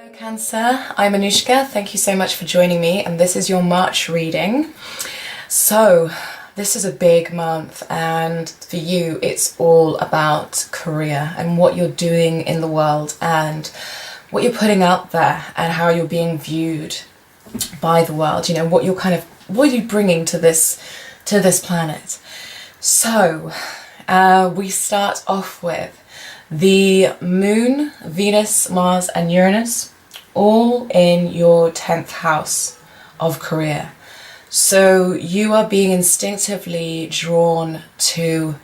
Hello Cancer, I'm Anushka. Thank you so much for joining me, and this is your March reading. So this is a big month, and for you it's all about career and what you're doing in the world and what you're putting out there and how you're being viewed by the world. You know, what are you bringing to this planet. So we start off with the Moon, Venus, Mars and Uranus all in your 10th house of career. So you are being instinctively drawn to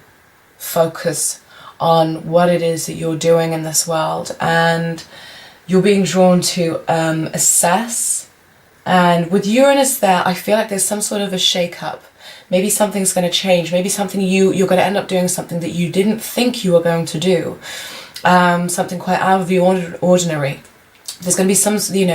focus on what it is that you're doing in this world, and you're being drawn to assess. And with Uranus there, I feel like there's some sort of a shake-up. Maybe something's going to change. Maybe something you're going to end up doing something that you didn't think you were going to do. Something quite out of the ordinary. There's going to be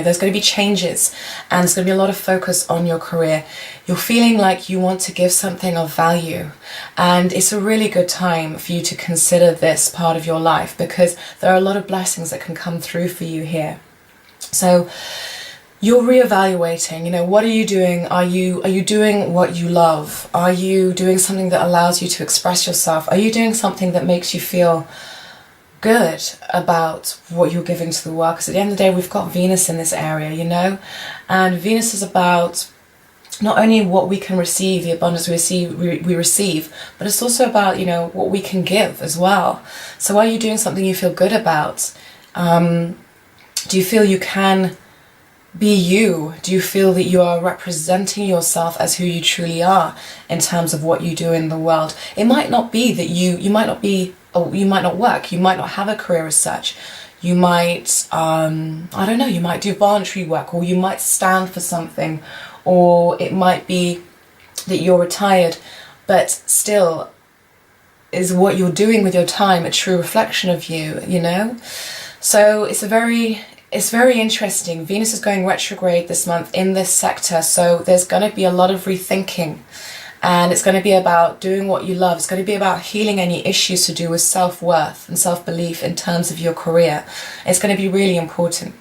there's going to be changes, and there's going to be a lot of focus on your career. You're feeling like you want to give something of value, and it's a really good time for you to consider this part of your life, because there are a lot of blessings that can come through for you here. So you're reevaluating, what are you doing? Are you doing what you love? Are you doing something that allows you to express yourself? Are you doing something that makes you feel good about what you're giving to the world? Because at the end of the day, we've got Venus in this area, and Venus is about not only what we can receive, the abundance we receive, but it's also about, what we can give as well. So are you doing something you feel good about? Do you feel you can be you? Do you feel that you are representing yourself as who you truly are in terms of what you do in the world? It might not be that you might not be, or you might not work, you might not have a career as such. You might, you might do voluntary work, or you might stand for something, or it might be that you're retired, but still, is what you're doing with your time a true reflection of you, So it's very interesting. Venus is going retrograde this month in this sector, so there's going to be a lot of rethinking, and it's going to be about doing what you love. It's going to be about healing any issues to do with self-worth and self-belief in terms of your career. It's going to be really important.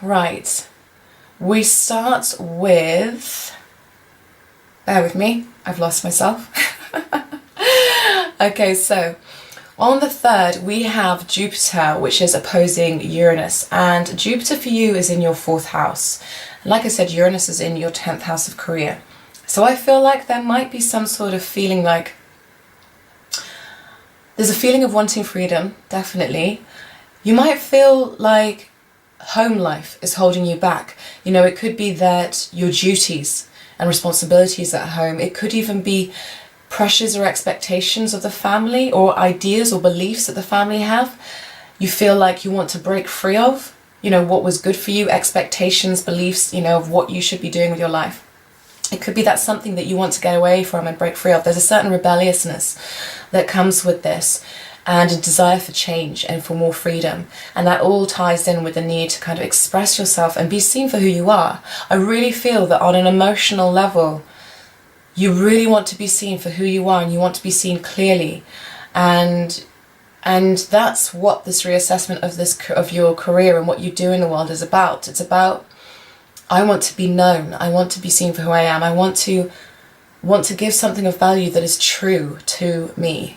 Right, we start with, bear with me, I've lost myself. Okay, so on the 3rd, we have Jupiter, which is opposing Uranus, and Jupiter for you is in your 4th house. Like I said, Uranus is in your 10th house of career. So I feel like there might be some sort of feeling like, there's a feeling of wanting freedom, definitely. You might feel like home life is holding you back. It could be that your duties and responsibilities at home, it could even be pressures or expectations of the family, or ideas or beliefs that the family have, you feel like you want to break free of, what was good for you, expectations, beliefs, of what you should be doing with your life. It could be that's something that you want to get away from and break free of. There's a certain rebelliousness that comes with this, and a desire for change and for more freedom, and that all ties in with the need to kind of express yourself and be seen for who you are. I really feel that on an emotional level, you really want to be seen for who you are, and you want to be seen clearly, and that's what this reassessment of your career and what you do in the world is about. It's about, I want to be known, I want to be seen for who I am, I want to give something of value that is true to me,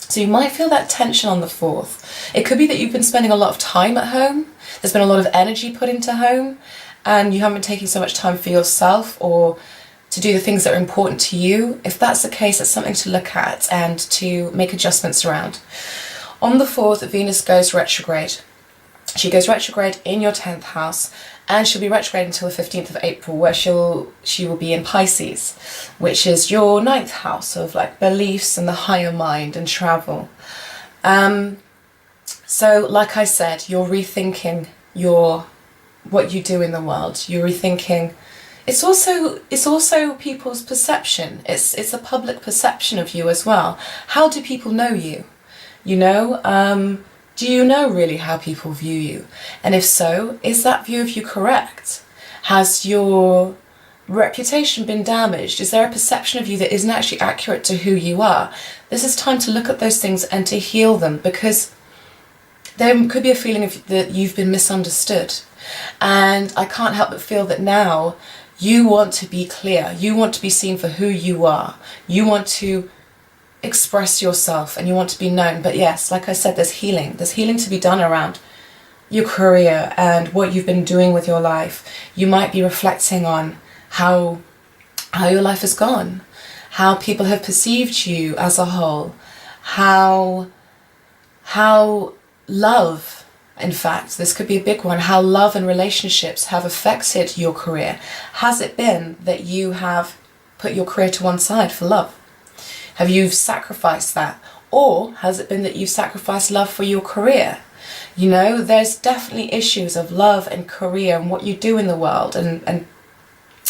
So you might feel that tension on the 4th. It could be that you've been spending a lot of time at home, there's been a lot of energy put into home, and you haven't been taking so much time for yourself or to do the things that are important to you. If that's the case, it's something to look at and to make adjustments around. On the 4th, Venus goes retrograde. She goes retrograde in your 10th house, and she'll be retrograde until the 15th of April, where she will be in Pisces, which is your 9th house of like beliefs and the higher mind and travel. So like I said, you're rethinking what you do in the world. You're rethinking. It's also people's perception. It's a public perception of you as well. How do people know you? Do you know really how people view you? And if so, is that view of you correct? Has your reputation been damaged? Is there a perception of you that isn't actually accurate to who you are? This is time to look at those things and to heal them, because there could be a feeling of that you've been misunderstood. And I can't help but feel that now you want to be clear. You want to be seen for who you are. You want to express yourself and you want to be known. But yes, like I said, there's healing. There's healing to be done around your career and what you've been doing with your life. You might be reflecting on how your life has gone, how people have perceived you as a whole, how love, in fact, this could be a big one, how love and relationships have affected your career. Has it been that you have put your career to one side for love? Have you sacrificed that? Or has it been that you've sacrificed love for your career? You know, there's definitely issues of love and career and what you do in the world and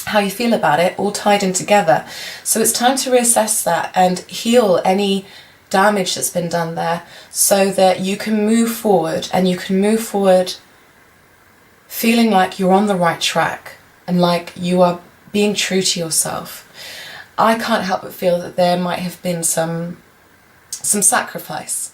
how you feel about it all tied in together. So it's time to reassess that and heal any damage that's been done there so that you can move forward, and you can move forward feeling like you're on the right track and like you are being true to yourself. I can't help but feel that there might have been some sacrifices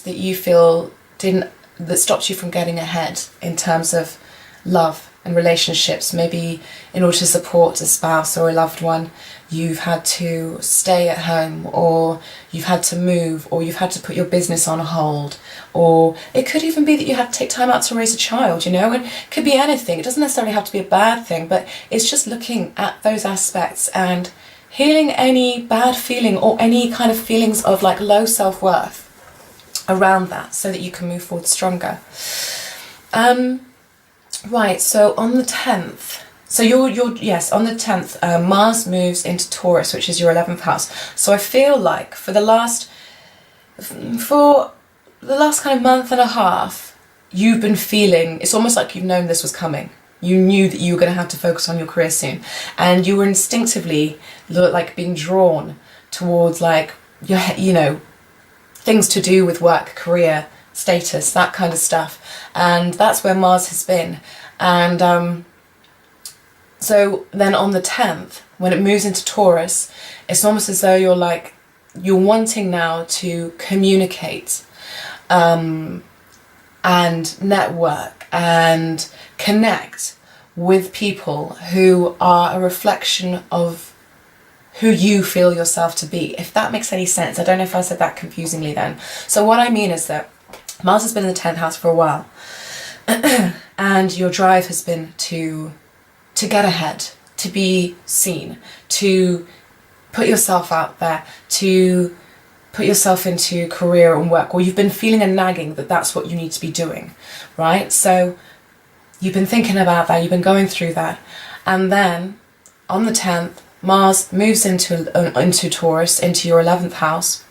that you feel that stopped you from getting ahead in terms of love and relationships. Maybe in order to support a spouse or a loved one, you've had to stay at home, or you've had to move, or you've had to put your business on hold, or it could even be that you have to take time out to raise a child, you know, and it could be anything. It doesn't necessarily have to be a bad thing, but it's just looking at those aspects and healing any bad feeling or any kind of feelings of like low self-worth around that so that you can move forward stronger. Right, so on the 10th, so on the 10th, Mars moves into Taurus, which is your 11th house. So I feel like for the last kind of month and a half, you've been feeling, it's almost like you've known this was coming. You knew that you were going to have to focus on your career soon, and you were instinctively like being drawn towards like your, you know, things to do with work, career, status, that kind of stuff. And that's where Mars has been. And so then on the 10th, when it moves into Taurus, it's almost as though you're wanting now to communicate and network and connect with people who are a reflection of who you feel yourself to be, if that makes any sense. I don't know if I said that confusingly then. So what I mean is that Mars has been in the 10th house for a while, and your drive has been to get ahead, to be seen, to put yourself out there, to put yourself into career and work, or you've been feeling a nagging that that's what you need to be doing, right? So you've been thinking about that, you've been going through that, and then on the 10th, Mars moves into Taurus, into your 11th house,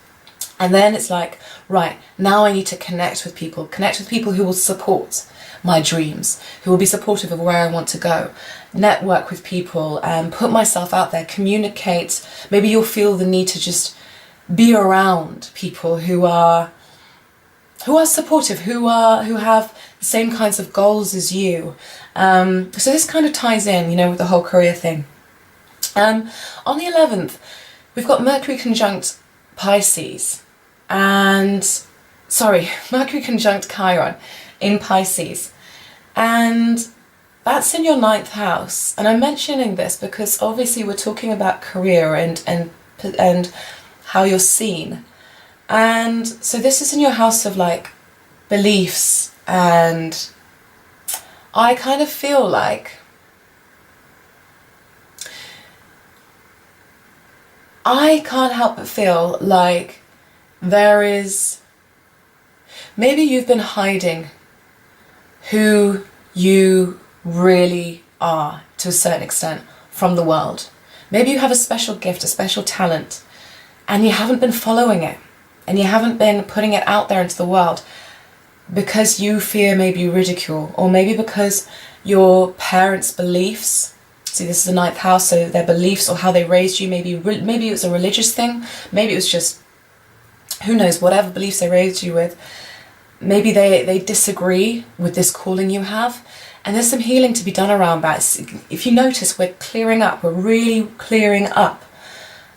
and then it's like, right, now I need to connect with people who will support my dreams, who will be supportive of where I want to go, network with people, and put myself out there, communicate. Maybe you'll feel the need to just be around people who are supportive, who have the same kinds of goals as you. So this kind of ties in, you know, with the whole career thing. On the 11th, we've got Mercury conjunct Pisces, Mercury conjunct Chiron in Pisces, and that's in your 9th house. And I'm mentioning this because obviously we're talking about career and how you're seen, and so this is in your house of like beliefs, and I kind of feel like I can't help but feel like there is, maybe you've been hiding who you really are to a certain extent from the world. Maybe you have a special gift, a special talent, and you haven't been following it, and you haven't been putting it out there into the world because you fear maybe ridicule, or maybe because your parents' beliefs. See, this is the 9th house, so their beliefs or how they raised you, maybe it was a religious thing, maybe it was just, who knows, whatever beliefs they raised you with, maybe they disagree with this calling you have, and there's some healing to be done around that. If you notice, we're really clearing up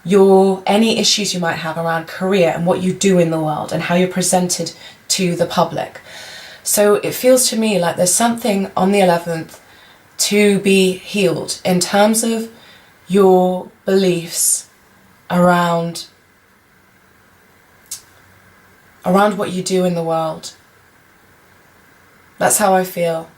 any issues you might have around career and what you do in the world and how you're presented to the public. So it feels to me like there's something on the 11th to be healed in terms of your beliefs around what you do in the world. That's how I feel.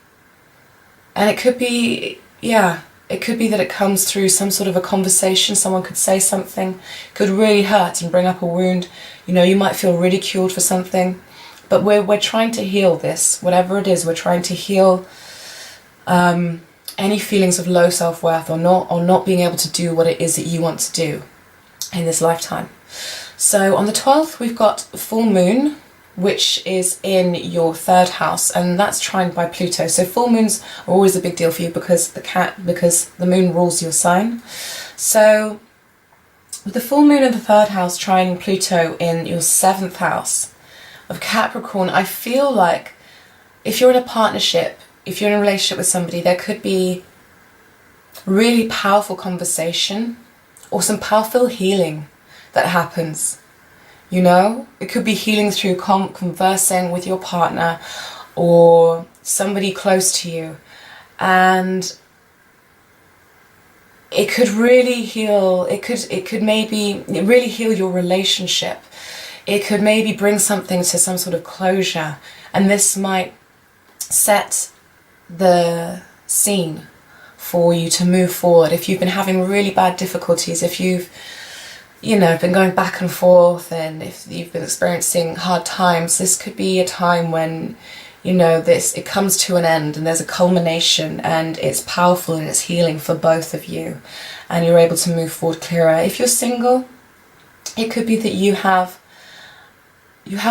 And it could be, it could be that it comes through some sort of a conversation. Someone could say something, could really hurt and bring up a wound. You know, you might feel ridiculed for something. But we're trying to heal this, whatever it is. We're trying to heal any feelings of low self-worth or not being able to do what it is that you want to do in this lifetime. So on the 12th, we've got full moon, which is in your 3rd house, and that's trined by Pluto. So full moons are always a big deal for you because the moon rules your sign. So with the full moon in the 3rd house trining Pluto in your 7th house of Capricorn, I feel like if you're in a partnership, if you're in a relationship with somebody, there could be really powerful conversation or some powerful healing that happens. You know, it could be healing through conversing with your partner or somebody close to you, and it could really heal. It could maybe really heal your relationship. It could maybe bring something to some sort of closure, and this might set the scene for you to move forward. If you've been having really bad difficulties, if you've been going back and forth, and if you've been experiencing hard times, this could be a time when it comes to an end and there's a culmination, and it's powerful and it's healing for both of you, and you're able to move forward clearer. If you're single, it could be that you have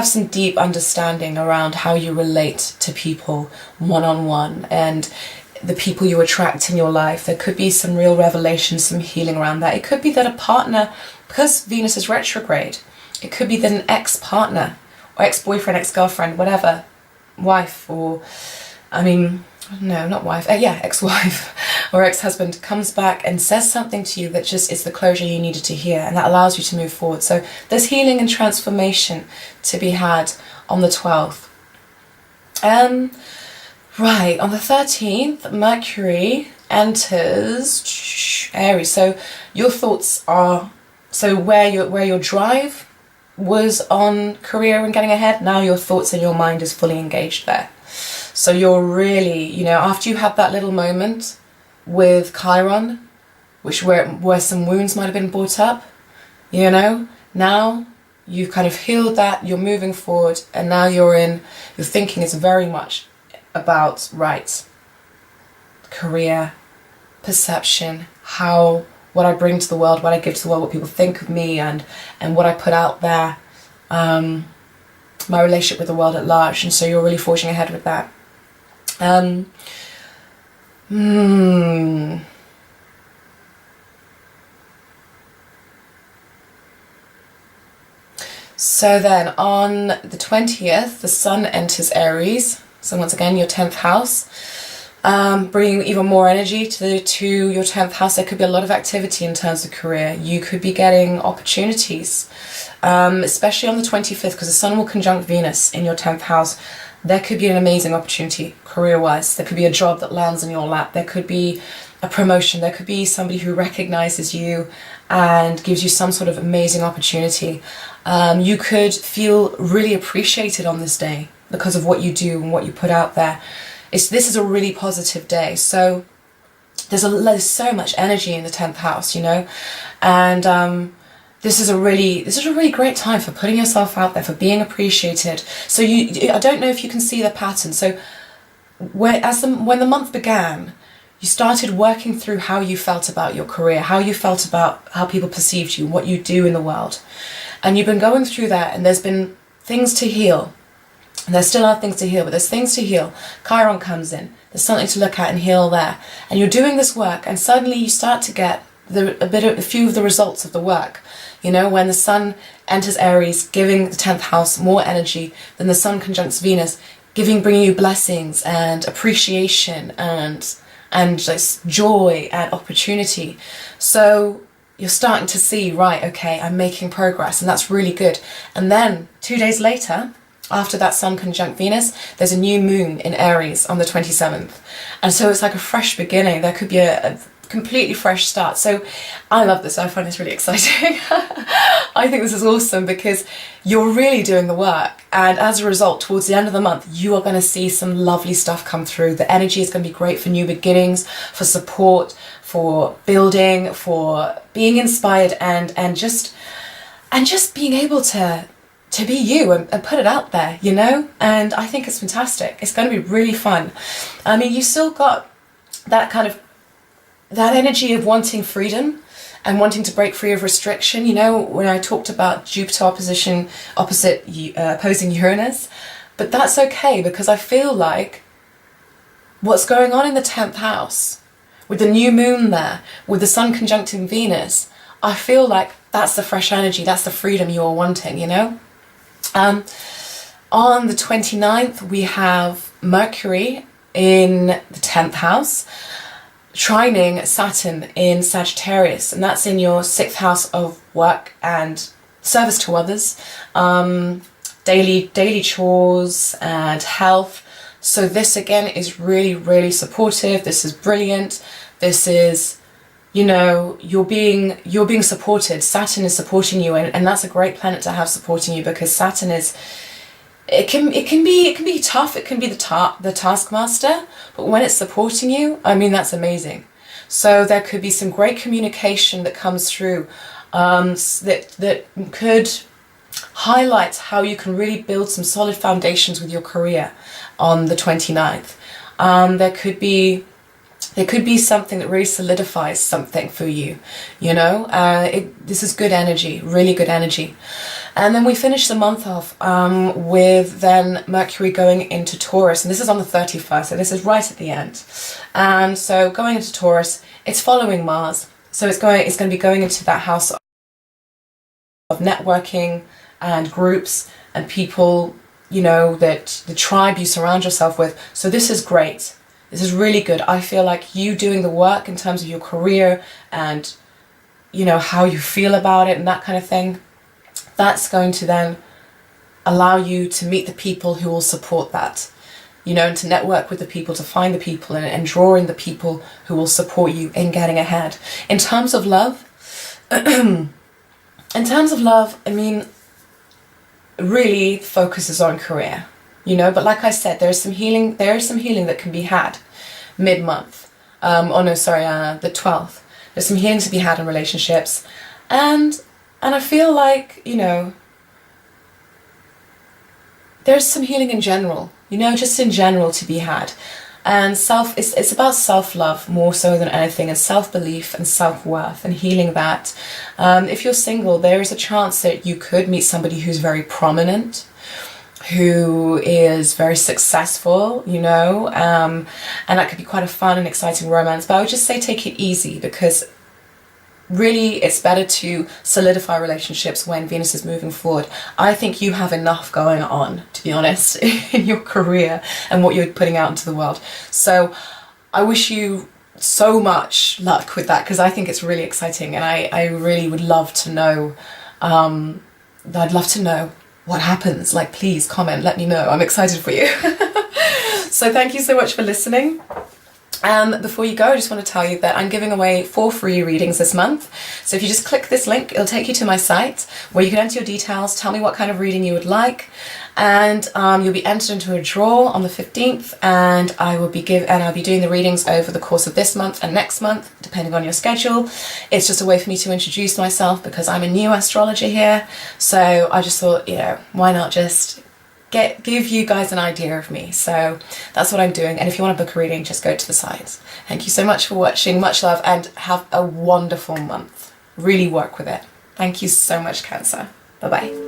some deep understanding around how you relate to people one-on-one and the people you attract in your life. There could be some real revelation, some healing around that. It could be that a partner, because Venus is retrograde, it could be that an ex-partner or ex-boyfriend, ex-girlfriend, whatever, wife or, ex-wife or ex-husband comes back and says something to you that just is the closure you needed to hear, and that allows you to move forward. So there's healing and transformation to be had on the 12th. Right, on the 13th, Mercury enters Aries. So your thoughts are, where your drive was on career and getting ahead, now your thoughts and your mind is fully engaged there. So you're really, after you had that little moment with Chiron, where some wounds might have been brought up, now you've kind of healed that, you're moving forward, and now your thinking is very much about, career, perception, what I bring to the world, what I give to the world, what people think of me, and what I put out there, my relationship with the world at large. And so you're really forging ahead with that. So then on the 20th, the Sun enters Aries. So once again, your 10th house, bringing even more energy to your 10th house. There could be a lot of activity in terms of career. You could be getting opportunities, especially on the 25th, because the Sun will conjunct Venus in your 10th house. There could be an amazing opportunity career-wise. There could be a job that lands in your lap. There could be a promotion. There could be somebody who recognizes you and gives you some sort of amazing opportunity. You could feel really appreciated on this day because of what you do and what you put out there. This is a really positive day. So there's so much energy in the 10th house, and this is a really great time for putting yourself out there, for being appreciated. So I don't know if you can see the pattern. So when the month began, you started working through how you felt about your career, how you felt about how people perceived you, what you do in the world. And you've been going through that, and there's been things to heal. And there still are things to heal, but there's things to heal. Chiron comes in. There's something to look at and heal there. And you're doing this work, and suddenly you start to get a few of the results of the work. When the Sun enters Aries, giving the 10th house more energy, then the Sun conjuncts Venus, bringing you blessings and appreciation and just joy and opportunity. So you're starting to see, right, okay, I'm making progress, and that's really good. And then 2 days later, after that Sun conjunct Venus, there's a new moon in Aries on the 27th. And so it's like a fresh beginning. There could be a completely fresh start. So I love this. I find this really exciting. I think this is awesome because you're really doing the work. And as a result, towards the end of the month, you are going to see some lovely stuff come through. The energy is going to be great for new beginnings, for support, for building, for being inspired, and just being able to be you and put it out there, you know? And I think it's fantastic. It's going to be really fun. I mean, you still got that kind of, that energy of wanting freedom and wanting to break free of restriction. You know, when I talked about Jupiter opposing Uranus, but that's okay, because I feel like what's going on in the 10th house, with the new moon there, with the Sun conjuncting Venus, I feel like that's the fresh energy, that's the freedom you're wanting, you know? On the 29th, we have Mercury in the 10th house, trining Saturn in Sagittarius, and that's in your 6th house of work and service to others, daily chores and health. So this again is really, really supportive. This is brilliant. This is, you know, you're being supported. Saturn is supporting you, and that's a great planet to have supporting you, because Saturn is, it can be tough. It can be the taskmaster, but when it's supporting you, I mean, that's amazing. So there could be some great communication that comes through, that could highlight how you can really build some solid foundations with your career on the 29th. There could be something that really solidifies something for you, you know. This is good energy, really good energy. And then we finish the month off with then Mercury going into Taurus, and this is on the 31st, so this is right at the end. And so going into Taurus, it's following Mars, so it's going to be going into that house of networking and groups and people, you know, that the tribe you surround yourself with. So this is great. This is really good. I feel like you doing the work in terms of your career and, you know, how you feel about it and that kind of thing. That's going to then allow you to meet the people who will support that, you know, and to network with the people, to find the people and draw in the people who will support you in getting ahead. In terms of love, I mean, really focuses on career, you know, but like I said, there is some healing that can be had mid-month, the 12th. There's some healing to be had in relationships, and I feel like, you know, there's some healing in general, you know, just in general to be had. And it's about self-love more so than anything, and self-belief and self-worth and healing that. If you're single, there is a chance that you could meet somebody who's very prominent, who is very successful, you know, and that could be quite a fun and exciting romance. But I would just say take it easy, because really it's better to solidify relationships when Venus is moving forward. I think you have enough going on, to be honest, in your career and what you're putting out into the world. So I wish you so much luck with that, because I think it's really exciting, and I really would love to know, I'd love to know what happens. Like, please comment, let me know. I'm excited for you. So thank you so much for listening. Before you go, I just want to tell you that I'm giving away 4 free readings this month. So if you just click this link, it'll take you to my site where you can enter your details, tell me what kind of reading you would like, and you'll be entered into a draw on the 15th, and I'll be doing the readings over the course of this month and next month, depending on your schedule. It's just a way for me to introduce myself, because I'm a new astrologer here. So I just thought, you know, why not just give you guys an idea of me. So that's what I'm doing, and if you want to book a reading, just go to the site. Thank you so much for watching, much love, and have a wonderful month. Really work with it. Thank you so much, Cancer. Bye bye.